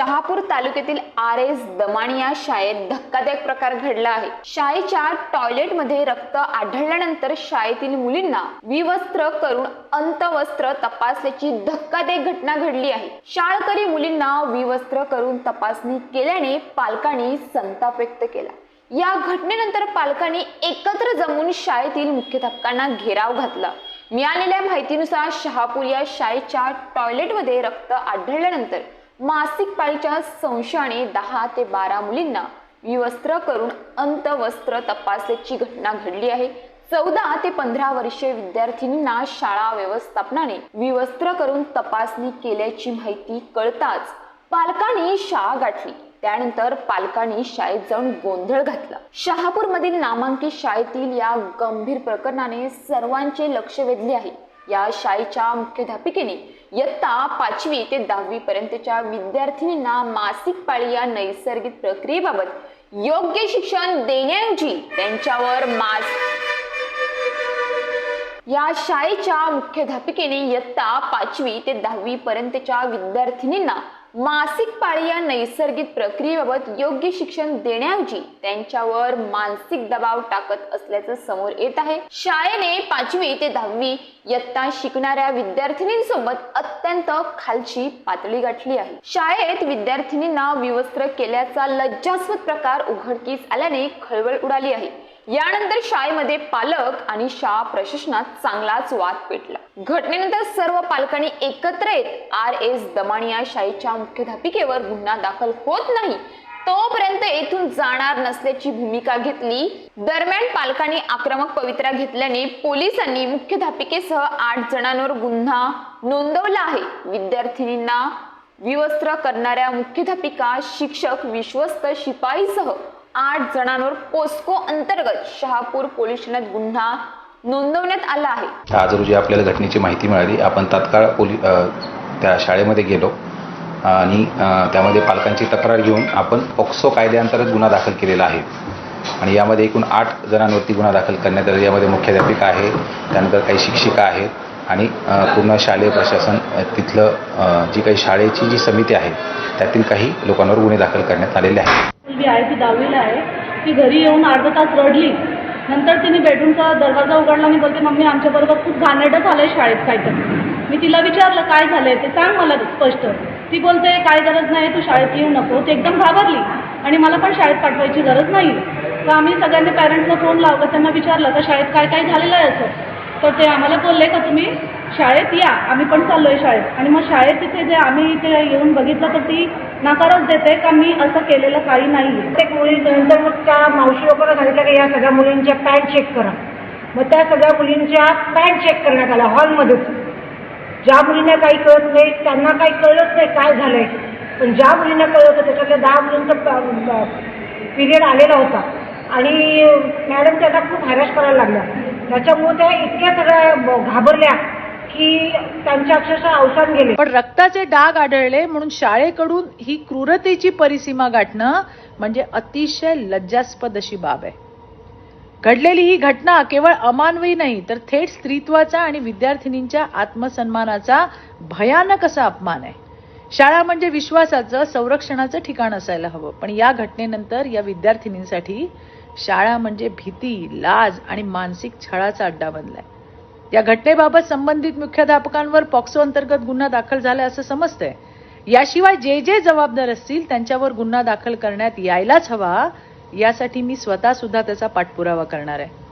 शहापूर तालुक्यातील RS दमाणी या शाळेत धक्कादायक प्रकार घडला आहे। शाळेच्या टॉयलेटमध्ये रक्त आढळल्यानंतर शाळेतील मुलींना विवस्त्र करून अंतवस्त्र तपासल्याची धक्कादायक घटना घडली आहे। शाळकरी मुलींना विवस्त्र करून तपासणी केल्याने पालकांनी संताप व्यक्त केला। या घटनेनंतर पालकांनी एकत्र जमून शाळेतील मुख्याध्यापकांना घेराव घातला। मिळालेल्या माहितीनुसार शहापूर या शाळेच्या टॉयलेटमध्ये रक्त आढळल्यानंतर मासिक पाळीच्या संशयाने 10 ते 12 मुलींना विवस्त्र करून अंतवस्त्र तपासल्याची घटना घडली आहे। 14 ते 15 वर्षीय विद्यार्थिनींना शाळा व्यवस्थापनाने विवस्त्र करून तपासणी केल्याची माहिती कळताच पालकांनी शाळा गाठली। त्यानंतर पालकांनी शाळेत जाऊन गोंधळ घातला। शहापूर मधील नामांकित शाळेतील या गंभीर प्रकरणाने सर्वांचे लक्ष वेधले आहे। या शाळेच्या मुख्याध्यापिकेने इयत्ता 5वी ते 10वी पर्यंतच्या विद्यार्थिनींना मासिक पाळी या नैसर्गिक प्रक्रियेबाबत योग्य शिक्षण देण्याऐवजी त्यांच्यावर या शाळेच्या मुख्याध्यापिकेने इयत्ता 5वी ते 10वी पर्यंतच्या विद्यार्थिनींना मासिक पाळी या नैसर्गिक प्रक्रियेबाबत योग्य शिक्षण देण्याऐवजी त्यांच्यावर मानसिक दबाव टाकत असल्याचं समोर येत आहे। शाळेने 5वी ते 10वी इयत्ता शिकणाऱ्या विद्यार्थिनींसोबत अत्यंत खालची पातळी गाठली आहे। शाळेत विद्यार्थिनींना विवस्त्र केल्याचा लज्जास्पद प्रकार उघडकीस आल्याने खळबळ उडाली आहे। यानंतर शाळेमध्ये पालक आणि शाळा प्रशासनात चांगलाच वाद पेटला। घटनेनंतर सर्व पालकांनी एकत्र येत RS दमाणी या शाळेच्या मुख्याध्यापिकेवर गुन्हा दाखल होत नाही तोपर्यंत येथून जाणार नसल्याची भूमिका घेतली। दरम्यान पालकांनी आक्रमक पवित्रा घेतल्याने पोलिसांनी मुख्याध्यापिकेसह 8 जणांवर गुन्हा नोंदवला आहे। विद्यार्थिनींना विवस्त्र करणाऱ्या मुख्याध्यापिका, शिक्षक, विश्वस्त, शिपाईसह 8 जणांवर पोस्को अंतर्गत शहापूर पोलीस ठाण्यात गुन्हा नोंदवण्यात आला आहे। आज रोजी आपल्याला घटनेची माहिती मिळाली। आपण तात्काळ त्या शाळेमध्ये गेलो आणि त्यामध्ये पालकांची तक्रार घेऊन आपण पोक्सो कायद्याअंतर्गत गुन्हा दाखल केलेला आहे आणि यामध्ये एकूण 8 जणांवरती गुन्हा दाखल करण्यात आला। यामध्ये मुख्याध्यापिका आहे, त्यानंतर काही शिक्षिका आहेत आणि पूर्ण शालेय प्रशासन, तिथलं जी काही शाळेची जी समिती आहे त्यातील काही लोकांवर गुन्हे दाखल करण्यात आलेले आहेत। मुलगी आहे ती 10वीला आहे। ती घरी येऊन अर्धा तास रडली। नंतर तिने बेडरूमचा दरवाजा उघडला आणि बोलते, मम्मी आमच्याबरोबर खूप घाणेरडं झालंय शाळेत काहीतरी। मी तिला विचारलं काय झालंय ते सांग मला स्पष्ट। ती बोलते काय गरज नाही, तू शाळेत येऊ नको। ती एकदम घाबरली आणि मला पण शाळेत पाठवायची गरज नाही। तर आम्ही सगळ्यांनी पॅरेंट्सला फोन लावला, त्यांना विचारलं का शाळेत काय काय झालेलं आहे असं। तर ते आम्हाला बोलले का तुम्ही शाळेत या, आम्ही पण चाललोय शाळेत। आणि मग शाळेत तिथे जे आम्ही इथे येऊन बघितलं तर ती नकारच देते का मी असं केलेलं काही नाही। प्रत्येक मुलीनंतर मग त्या मावशी लोकांना सांगितलं की या सगळ्या मुलींच्या पॅन्ट चेक करा। मग त्या सगळ्या मुलींच्या पॅन्ट चेक करण्यात आल्या हॉलमध्येच। ज्या मुलींना काही कळत नाही त्यांना काही कळलंच नाही काय झालंय, पण ज्या मुलींना कळत होतं त्याच्यातल्या 10 मुलींचा पिरियड आलेला होता आणि मॅडम त्यांना खूप हॅरॅस करायला लागल्या। त्याच्यामुळे त्या इतक्या सगळ्या घाबरल्या की त्यांच्या अक्षरशः अवसान गेले। पण रक्ताचे डाग आढळले म्हणून शाळेकडून ही क्रूरतेची परिसीमा गाठणं म्हणजे अतिशय लज्जास्पद अशी बाब आहे। घडलेली ही घटना केवळ अमानवी नाही तर थेट स्त्रीत्वाचा आणि विद्यार्थिनींच्या आत्मसन्मानाचा भयानक असा अपमान आहे। शाळा म्हणजे विश्वासाचं, संरक्षणाचं ठिकाण असायला हवं, पण या घटनेनंतर या विद्यार्थिनींसाठी शाळा म्हणजे भीती, लाज आणि मानसिक छळाचा अड्डा बनलाय। या घटनेबाबत संबंधित मुख्याध्यापकांवर पॉक्सो अंतर्गत गुन्हा दाखल झाला असं समजतंय। याशिवाय जे जबाबदार असतील त्यांच्यावर गुन्हा दाखल करण्यात यायलाच हवा, यासाठी मी स्वतः सुद्धा त्याचा पाठपुरावा करणार आहे।